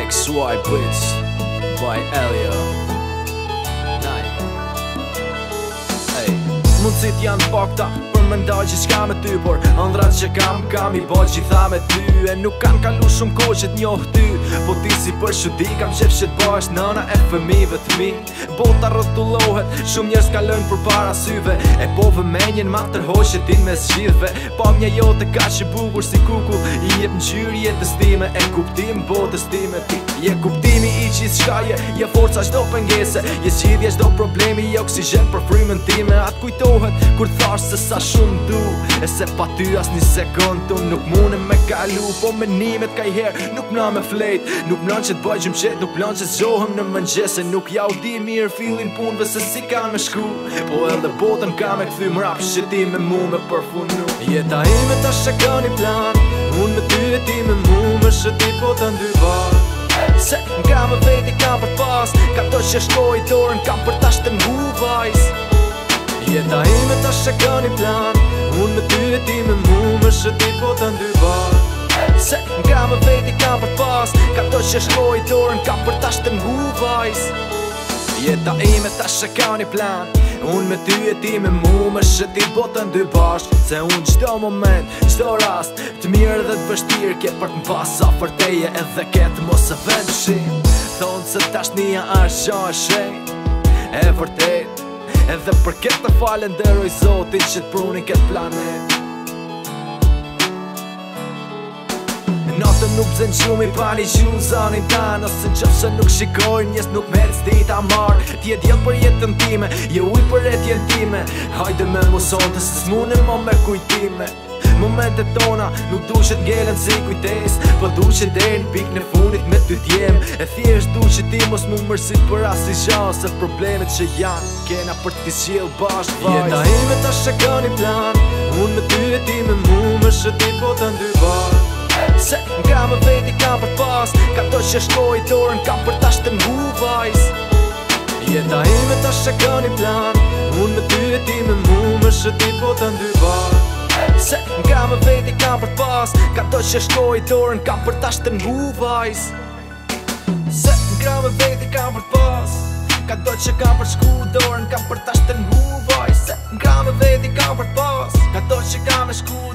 XY Blitz by Elio. Mundësit janë pakta për më ndaj që s'ka me ty, por ëndrat që kam i bo gjitha me ty. E nuk kanë kalu shumë ko që t'njoh ty, po ti si për shudi kam qef që t'bash nëna e fëmive t'mi. Bota rrotullohet, shumë njerës kalojnë për para syve, e po vëmenjen ma tërhoqet din me zgjidhve. Pam një jote ka që bukur si kuku, i jep n'gjyri jetës time, e kuptim botës time. Je kuptimi i qis shkaje, je forca qdo pengese, je zgjidhje qdo problemi, je oksigen për frymën time. Atë kujtohet kur thash se sa shumë du, e se pa ty as një sekund tu nuk mune me kalu. Po menimet ka i her nuk mna me flejt, nuk mna që t'baj gjymqet, nuk mna që t'gjohem në mëngjese. Nuk ja u di mirë fillin punve se si kanë me shku, po edhe botën ka me këthy mrap që ti me mu me përfunu. Jeta ime ta shka një plan, unë me ty e ti me mu me shëtit po të ndy bar. Se nga me veti kam për pas, ka to që shkoj dorën kam për ta shtë ngu vajs. Jeta ime ta shka një plan, unë me ty e ti me mu me shëtit po të ndy bar. Se nga me veti kam për pas, ka to që shkoj dorën kam për ta shtë ngu vajs. Jeta ime ta shka një plan, unë me ty e ti me mu me shëtit botën dy bashk. Se unë qdo moment, qdo rast, të mirë dhe të vështirë ke për të m'pas afer teje edhe ketë mos e vendëshim. Thonë se tashnia është gja e shenjt, e vërtet, edhe për ketë të falenderoj Zotin që t'prunin ketë planet. Natën nuk bzen qumi pa një gjuhë zanin tanë, ose në qëfë se nuk shikojnë njes nuk me t'zdita marë. T'je djellë për jetën time, je uj për jetën time, hajde me muson të se s'mune mo me kujtime. Momentet tona nuk du që t'ngelen si kujtes, po du që derën pik në funit me ty t'jem. E thjesht du që ti mos mu mërsit për asi gja, se problemet që janë kena për t'i zgjell bashk vajz. Jeta ime ta shka një plan, unë me ty e ti me mu me shëtit po të ndy bar. Se nga me veti kam për pas, ka to që shkoj dorën kam për ta shtë ngu vajs. Jeta ime ta shka një plan, unë me ty e ti me mu me shëtit po të ndy bar. Se nga me veti kam për pas, ka to që shkoj dorën kam për ta shtë ngu vajs. Se nga me veti kam për pas, ka to që kam për shku dorën kam për ta shtë ngu vajs. Se nga me veti kam për pas, ka to që kam me shku